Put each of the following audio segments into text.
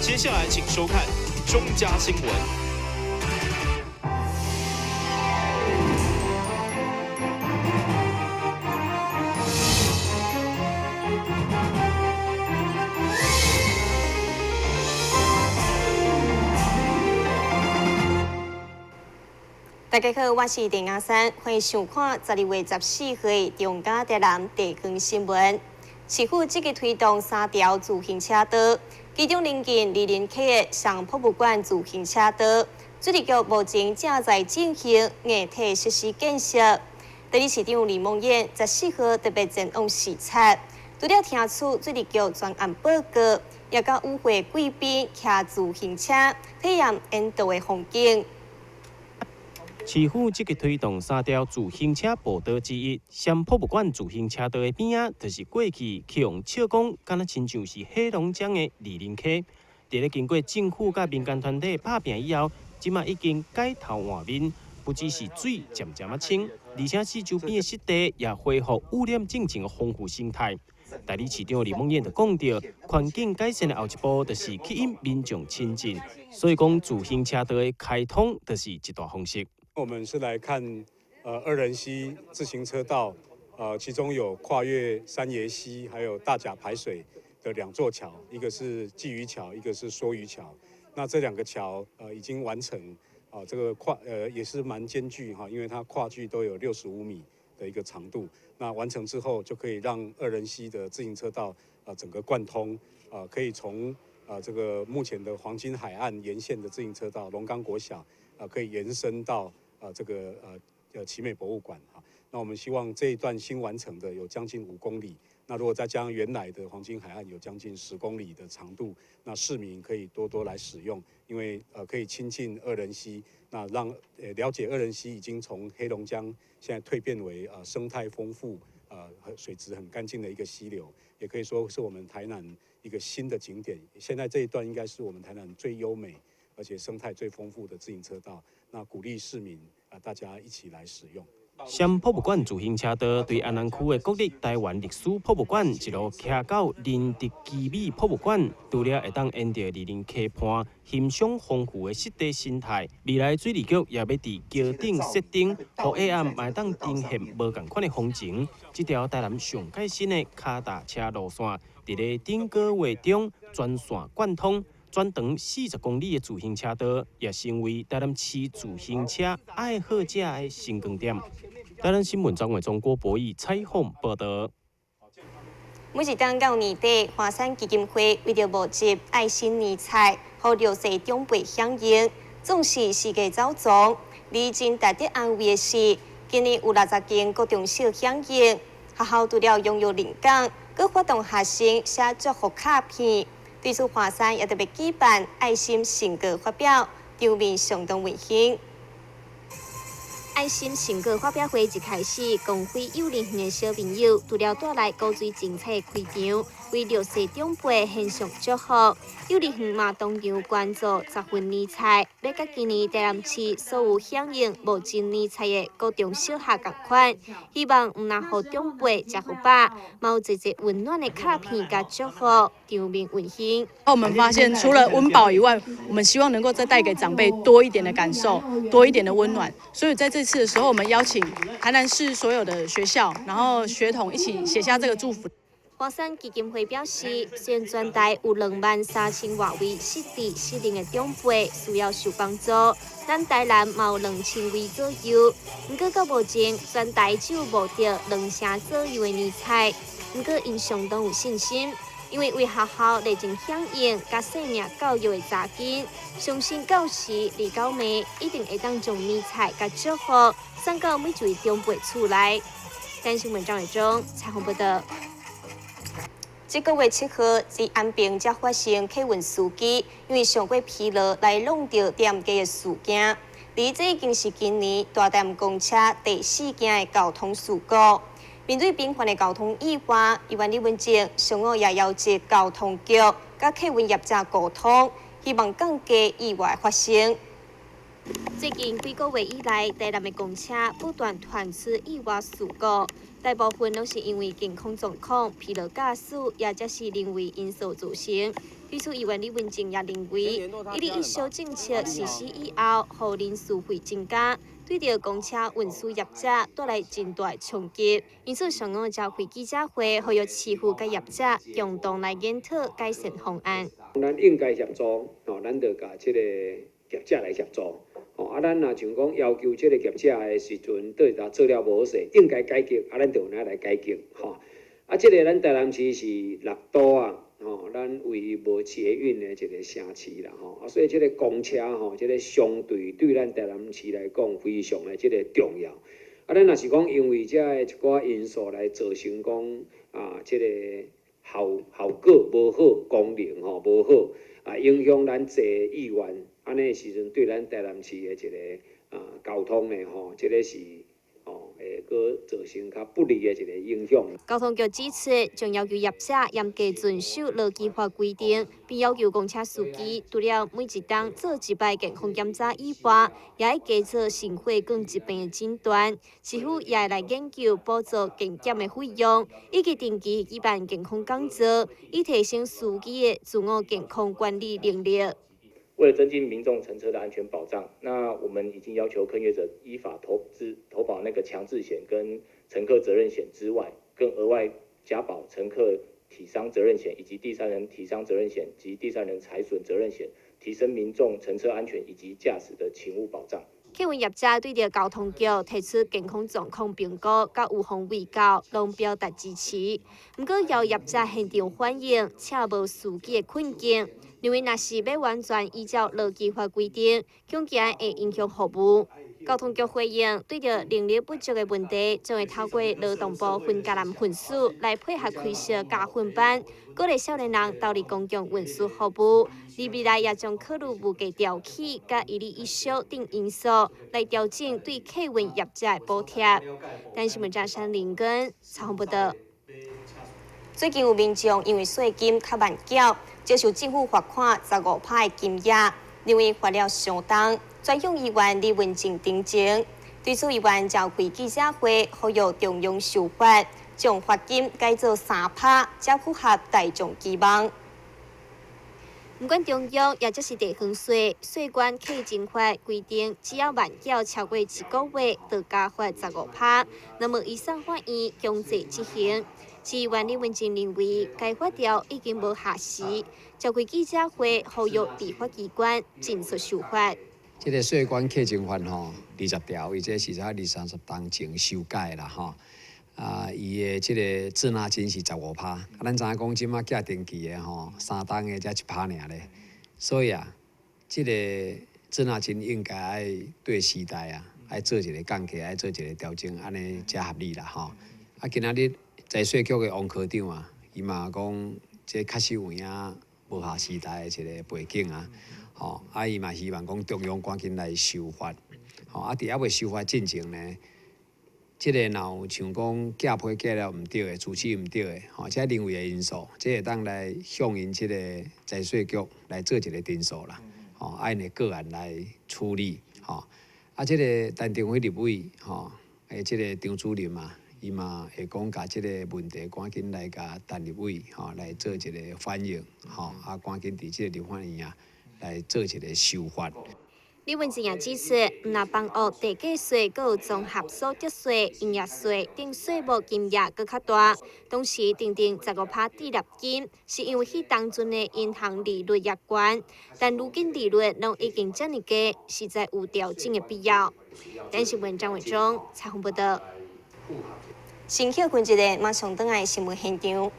接下来请收看中嘉新闻。大家好，我是林雅珊，欢迎收看12月14日中嘉台南地方新闻。市府积极推动3条自行车道，其中临近二林溪的上博物馆自行车道，水利局目前正在进行硬体设施建设。台北市长李梦燕14号特别前往视察，除了听取水利局专案报告，也甲与会贵宾骑自行车体验沿道的风景。市府积极推动3条自行车步道之一，上博物馆自行车道的边仔，就是过去用笑讲，敢若亲像是黑龙江的二林溪。伫咧经过政府甲民间团体拍拼以后，即马已经改头换面，不只是水渐渐啊清，而且四周边的湿地也恢复污染进前的丰富生态。代理市长李梦燕就讲到，环境改善的后一步，就是吸引民众亲近，所以讲自行车道的开通，就是一大方式。我们是来看二仁溪自行车道，其中有跨越三爷溪还有大甲排水的2座桥，一个是鲫鱼桥，一个是梭鱼桥。那这2个桥已经完成，这个也是蛮艰巨哈，因为它跨距都有65米的一个长度。那完成之后就可以让二仁溪的自行车道整个贯通，可以从这个目前的黄金海岸沿线的自行车道龙岗国小可以延伸到这个奇美博物馆哈。那我们希望这一段新完成的有将近5公里，那如果再加上原来的黄金海岸有将近10公里的长度，那市民可以多多来使用，因为可以亲近二仁溪，那让了解二仁溪已经从黑龙江现在蜕变为生态丰富、水质很干净的一个溪流，也可以说是我们台南一个新的景点。现在这一段应该是我们台南最优美而且生态最丰富的自行车道，那鼓励市民大家一起来使用。上博物馆自行车道对安南区的国立台湾历史博物馆一路骑到林德基美博物馆，除了会当沿着二林溪畔欣赏丰富的湿地生态，未来水利局也要伫桥顶设定，互下暗会当呈现无同款的风情。这条台南上改新的脚踏车路线，伫咧顶个月中全线贯通。全长40公里的自行车道，也成为台南市自行车爱好者的新光点。台南新闻张伟忠、郭博义采访报道。每一当到年底，华山基金会为着募集爱心年菜，予6岁长辈响应，总是世界走总。历经大得安慰的是，今年有60间高中小响应，学校除了拥有灵感，佮发动学生写祝福卡片。对此，华山也特别举办爱心成果发表，场面相当温馨。爱心成果发表会一开始，公会幼儿园的小朋友除了带来古锥精彩的开场，为6岁长辈献上祝福。幼儿园嘛同样关注10份年菜，要甲今年台南市所有响应募集年菜的高中小学同款，希望唔但互长辈食好饱，嘛有一个温暖的卡片甲祝福，场面温馨。我们发现，除了温饱以外，我们希望能够再带给长辈多一点的感受，多一点的温暖。所以在这次的时候，我们邀请台南市所有的学校，然后学童一起写下这个祝福。华山基金会表示，虽然全台有23000多位失智失能的长辈需要受帮助，咱台南嘛有2000位左右。不过到目前，全台只有募到2成左右的年菜。不过因相当有信心，因为为学校历经响应甲生命教育的查囡，相信到时李高妹一定会当将年菜甲祝福送到每一位长辈厝内。单新闻张伟忠采访报道。这个月7号，在安平才发生客运司机因为上过疲劳来弄到店家的事件，而这已经是今年大潭公车第4件的交通事故。面对频繁的交通意外，议员李文正上午也邀集交通局甲客运业者沟通，希望降低意外发生。最近几个月以来，台南的公车不断传出意外事故，大部分都是因为健康状况、疲劳驾驶，也则是人为因素造成。对此，议员李文静也认为，一例一休政策实施以后，互人数会增加，对着公车运输业者带来真大冲击。因此，上午召开记者会，呼吁市府甲业者共同来检讨改善方案。咱应该协助，咱就甲这个业者来协助。咱若像讲要求这个业者的时阵，对他做了无势，应该改革，咱就来改革。这个咱台南市是六都啊，咱唯一无捷运的一个城市啦，所以这个公车这个相对对咱台南市来讲非常的这个重要。咱若是讲因为这一寡因素来造成讲这个效果无好，功能无好，影响咱坐意愿，安尼时阵对咱台南市的一个交通呢这个是会个造成较不利的一个影响。交通局指出，将要求业者严格遵守劳基法规定，并要求公车司机除了每一档做一摆健康检查以外，也要加做心血管疾病的诊断。市府也会来研究补助健检的费用，以及定期举办健康讲座，以提升司机的自我健康管理能力。为了增进民众乘车的安全保障，那我们已经要求客运业者依法投保那个强制险跟乘客责任险之外，更额外加保乘客体伤责任险以及第三人体伤责任险及第三人财损责任险，提升民众乘车安全以及驾驶的勤务保障。客运业者对着交通局提出健康状况评估甲有风卫教，拢表达支持。不过，有业者现场反映，且无司机的困境，认为若是要完全依照劳基法规定，恐惊会影响服务。交通局回应，对着能力不足的问题，将会透过劳动部分家人分数来配合开设加分班，鼓励少年人投入公共运输服务。而未来也将考虑物价调起，甲一例一休等因素来调整对客运业者的补贴。但新闻站山林根采访报道。最近有民众因为税金较慢缴，接受政府罚款15%的金额，认为罚了相当，专向议员李文静澄清。对此，议员召开记者会，呼吁中央修法，将罚金改做3%，才符合大众期望。不管中央也就是地方税，税关课征法规定，只要慢缴超过1个月，就加罚15%。那么以上法院强制执行。市议员李文静认为，该法条已经无下时，召开记者会，呼吁立法机关尽速修法。这个税关课征法20条，伊这是在20-30当前修改啦伊的这个滞纳金是15%，咱知影讲即马寄定期的3档的才1%尔咧，所以这个滞纳金应该爱对时代爱做一个降价，爱做一个调整，安尼才合理啦今仔日财税局的王科长伊嘛讲，这确实有影无下时代的一个背景伊嘛希望讲中央赶紧来修法，伫还未修法进前呢。即个若有像讲寄批寄了毋对的，主持毋对的，这人为的因素，这会当来向因即个财税局来做一个申诉啦，按个个案来处理，即个陈定辉立委，即个张主任伊嘛会讲甲即个问题赶紧来甲陈立委，来做一个反映，赶紧伫即个立法院来做一个修法。李文静也指出，若帮恶地价税、佮有综合所得税、营业税等税务金额佮较大，同时订定15%滞纳金，是因为迄当阵的银行利率也悬，但如今利率拢已经这么低，实在有调整的必要。但是文章中采访报道，先休困一下，马上转来新闻现场。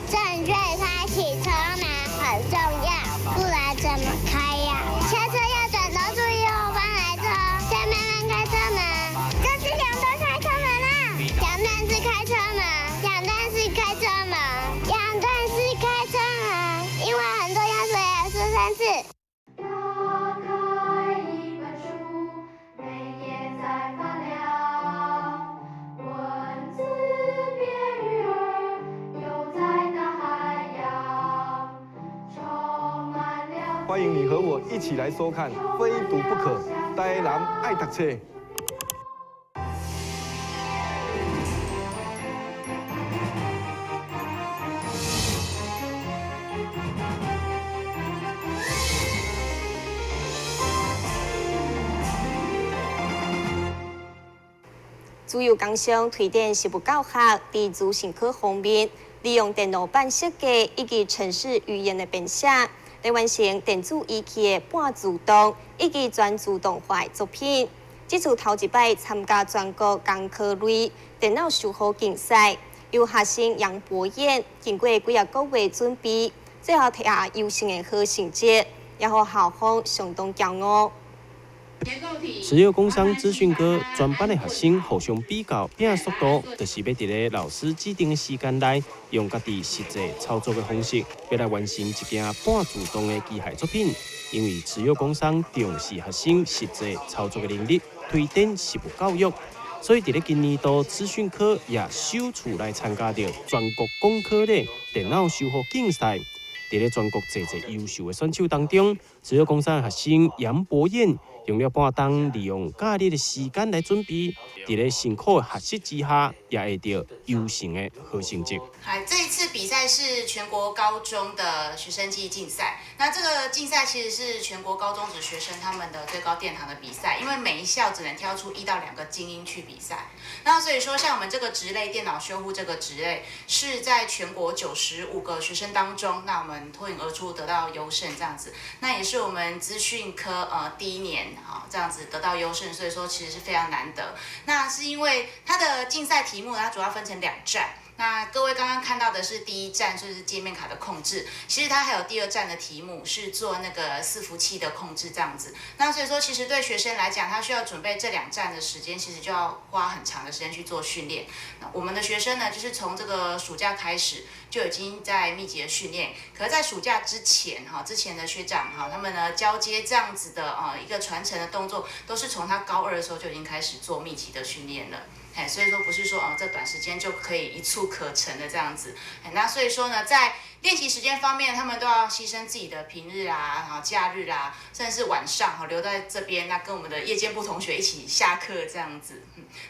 正确开启车门很重要，不然怎么开呀？下车要转头注意后方来车，再慢慢开车门。这是两段开车门啦，两段式开车门，两段式开车门，两段式开车门，因为很多要说也说3次。打开一本书，每页在发亮，文字变鱼儿，游在大海洋。欢迎你和我一起来收看《非读不可》，台南爱读册。自由工商推展实务教学，在自行课方面，利用电脑版设计以及程式语言的编写，来完成电子仪器的半自动以及全自动化的作品。这次头一摆参加全国工科类电脑修好竞赛，由学生杨博彦经过几个月准备，最后摕下优胜的好成绩，也互校方相当骄傲。持有工商资讯科专班的学生互相比较拼速度，就是要伫咧老师指定的时间内，用家己实际操作的方式，要来完成一件半自动的机械作品。因为持有工商重视学生实际操作的能力，推展实务教育，所以伫咧今年度资讯科也首次来参加着全国工科类电脑修复竞赛。伫咧全国侪优秀的选手当中，持有工商学生杨博彦用了半冬，利用假日的时间来准备，伫咧辛苦的学习之下，也会得优胜的好成绩。这一次比赛是全国高中的学生记忆竞赛。那这个竞赛其实是全国高中职学生他们的最高殿堂的比赛，因为每一校只能挑出1到2个精英去比赛。那所以说，像我们这个职类电脑修护这个职类，是在全国95个学生当中，那我们脱颖而出得到优胜这样子。那也是我们资讯科第1年这样子得到优胜，所以说其实是非常难得。那是因为它的竞赛题目，它主要分成2站。那各位刚刚看到的是第1站，就是界面卡的控制。其实它还有第2站的题目是做那个伺服器的控制这样子。那所以说，其实对学生来讲，他需要准备这2站的时间，其实就要花很长的时间去做训练。那我们的学生呢，就是从这个暑假开始就已经在密集的训练。可是在暑假之前之前的学长他们呢交接这样子的一个传承的动作，都是从他高2的时候就已经开始做密集的训练了。所以说不是说这短时间就可以一蹴可成的这样子。那所以说呢，在练习时间方面，他们都要牺牲自己的平日啊、假日啊，甚至是晚上留在这边，那跟我们的夜间部同学一起下课这样子。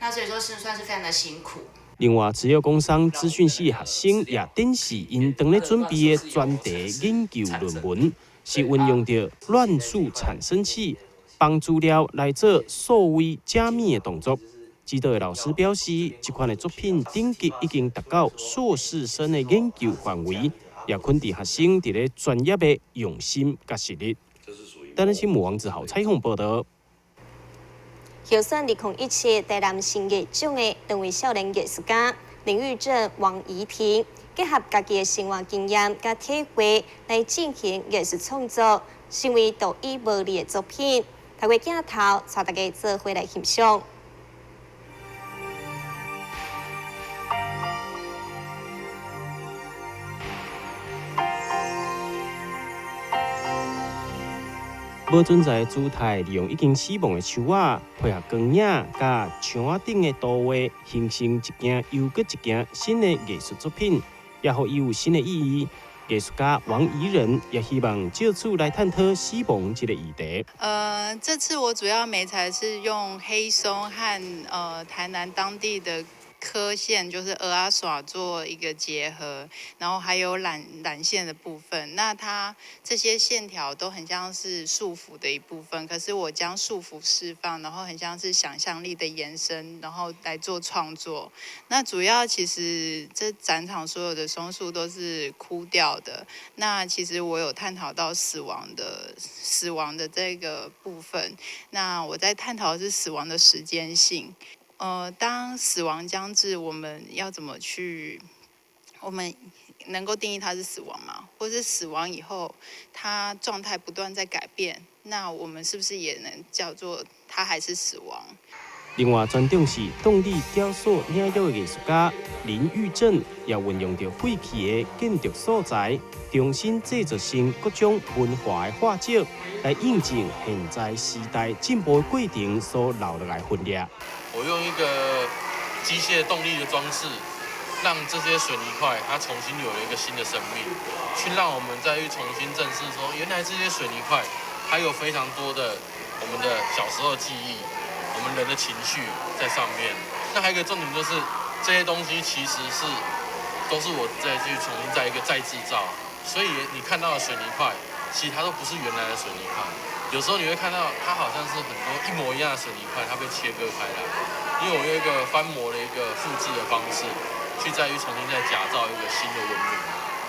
那所以说是算是非常的辛苦。另外，持有工商资讯系学生也展示因当咧准备的专题研究论文，是运用着乱数产生器帮资料来做数位加密的动作。指导的老师表示，这款的作品等级已经达到硕士生的研究范围，也肯定学生伫咧专业的用心甲实力。台南新闻王子豪采访报道。获选2017台南新艺奖的2位少年艺术家林玉正、王怡婷，结合家己的生活经验甲体会来进行艺术创作，成为独一无二的作品。透过镜头，带大家做伙来欣赏。无存在的姿态，利用已经死亡的树仔，配合光影甲墙仔顶的图画，形成一件又搁一件新的艺术作品，也互伊有新的意义。艺术家王怡仁也希望借此来探讨死亡这个议题。这次我主要媒材是用黑松和台南当地的科线，就是鹅阿耍做一个结合，然后还有染线的部分。那它这些线条都很像是束缚的一部分，可是我将束缚释放，然后很像是想象力的延伸，然后来做创作。那主要其实这展场所有的松树都是枯掉的。那其实我有探讨到死亡的这个部分。那我在探讨的是死亡的时间性。当死亡将至，我们要怎么去？我们能够定义它是死亡吗？或是死亡以后，它状态不断在改变，那我们是不是也能叫做它还是死亡？另外，专长是动力雕塑领域的艺术家林玉正，也运用着废弃的建筑素材，重新制作成各种文化的画作，来印证现在时代进步的过程所留落来分裂。我用一个机械动力的装置，让这些水泥块它重新有了一个新的生命，去让我们再去重新正视说，原来这些水泥块还有非常多的我们的小时候的记忆，我们人的情绪在上面。那还有一个重点就是这些东西其实都是我再去重新再制造，所以你看到的水泥块，其实它都不是原来的水泥块。有时候你会看到它好像是很多一模一样的水泥块，它被切割开来，因为我用一个翻模的一个复制的方式，去再去重新再假造一个新的文明，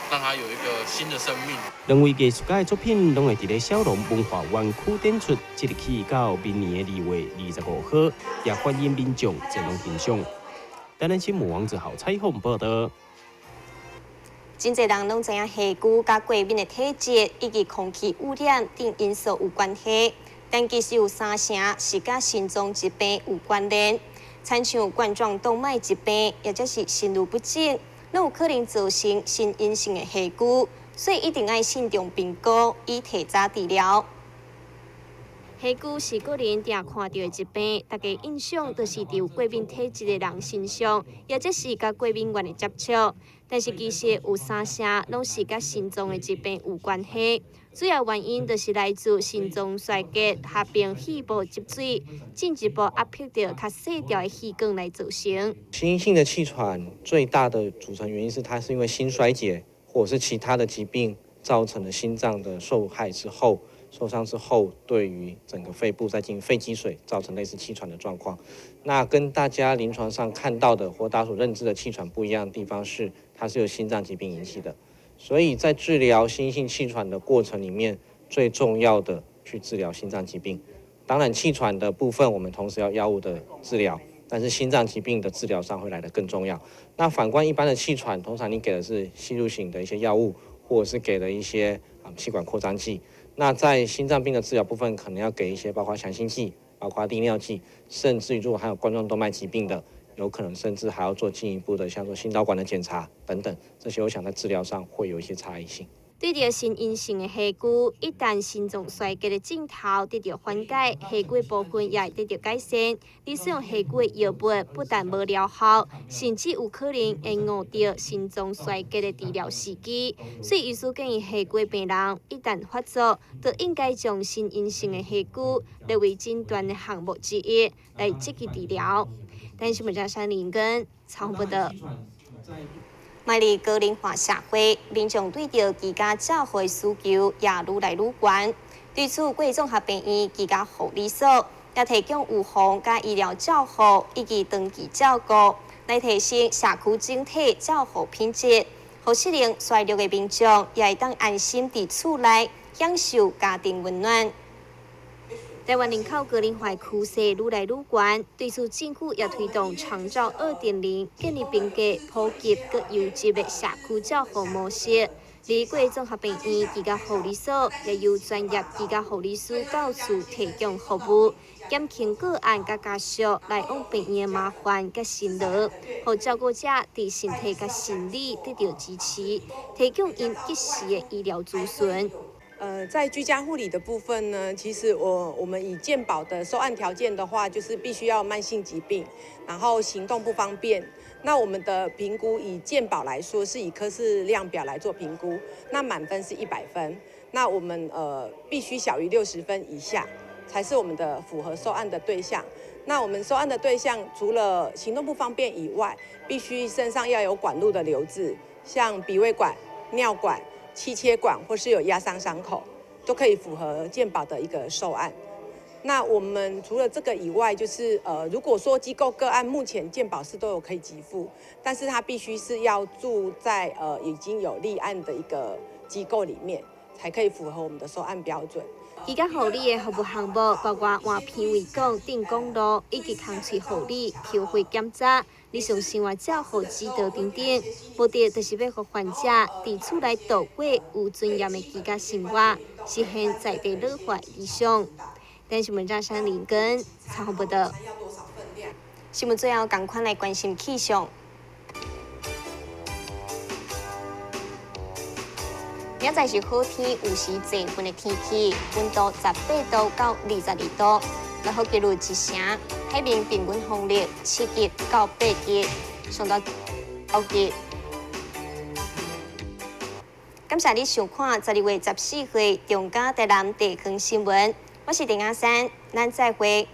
让它有一个新的生命。两位艺术家的作品拢会伫咧小龙文化园区展出，即日起到明年的2月25号，也欢迎民众前往欣赏。台南新闻王子豪采访报道。真侪人拢知影虾骨甲过敏的体质以及空气污染等因素有关系，但其实有3成是甲心脏疾病有关联，亲像冠状动脉疾病，也就是心律不整，拢有可能造成心因性的虾骨，所以一定要慎重评估，以提早治疗。虾骨是个人常看到的疾病，大家印象就是伫有过敏体质的人身上，也即是甲过敏源的接触。但是其实有3成拢是甲心脏的疾病有关系，主要原因就是来自心脏衰竭合并肺部积水，进一步压迫到较细条的气管来造成。心因性的气喘最大的组成原因是它是因为心衰竭或者是其他的疾病造成了心脏的受伤之后，对于整个肺部再进行肺积水，造成类似气喘的状况。那跟大家临床上看到的或大家所认知的气喘不一样的地方是，它是由心脏疾病引起的。所以在治疗心因性气喘的过程里面，最重要的去治疗心脏疾病。当然，气喘的部分我们同时要药物的治疗，但是心脏疾病的治疗上会来得更重要。那反观一般的气喘，通常你给的是吸入型的一些药物，或者是给了一些气管扩张剂。那在心脏病的治疗部分，可能要给一些包括强心剂、包括利尿剂，甚至于如果还有冠状动脉疾病的，有可能甚至还要做进一步的，像做心导管的检查等等。这些我想在治疗上会有一些差异性。对着心因性的虾骨，一旦心脏衰竭的症头得到缓解，虾骨的部分也会得到改善。你使用虾骨的药物不但无疗效，甚至有可能会误掉心脏衰竭的治疗时机。所以，医师建议虾骨的病人一旦发作，就应该将心因性的虾骨列为诊断的项目之一，来积极治疗。但是，本家山林根采访报道。迈入高龄化社会，民众对着居家照护的需求也愈来愈悬。对此，国立综合病院居家护理所也提供预防甲医疗照护以及长期照顾，来提升社区整体照护品质，互适龄衰弱的民众也会当安心伫厝内享受家庭温暖。台湾人口高龄化趋势愈来愈悬，对此政府也推动长照2.0，建立并加普及佮优质的社区照护模式。而国立综合病院居家护理所也由专业居家护理师到厝提供服务，减轻个案佮家属来往病院的麻烦佮辛劳，互照顾者伫身体佮心理得到支持，提供因及时的医疗咨询。在居家护理的部分呢，其实我们以健保的收案条件的话，就是必须要慢性疾病，然后行动不方便。那我们的评估以健保来说，是以科氏量表来做评估，那满分是100分。那我们必须小于60分以下，才是我们的符合收案的对象。那我们收案的对象除了行动不方便以外，必须身上要有管路的留置，像鼻胃管、尿管、气切管或是有压伤伤口，都可以符合健保的一个收案。那我们除了这个以外，就是如果说机构个案目前健保是都有可以给付，但是它必须是要住在已经有立案的一个机构里面，才可以符合我们的收案标准。居家护理的服务项目包括换鼻胃管、定公路以及空气护理、抽血检查、日常生活照护指导等等，目的就是要让患者伫厝内度过有尊严的居家生活，实现在地老化理想。但是文章上林根采访报道。新闻最后赶快来关心气象。明仔是好天，有时晴云的天气，温度18度到22度，然后记录一成，海面平均风力7级到8级，上到。6日。感谢你收看12月14日中嘉台南地方新闻，我是丁亚珊，咱再会。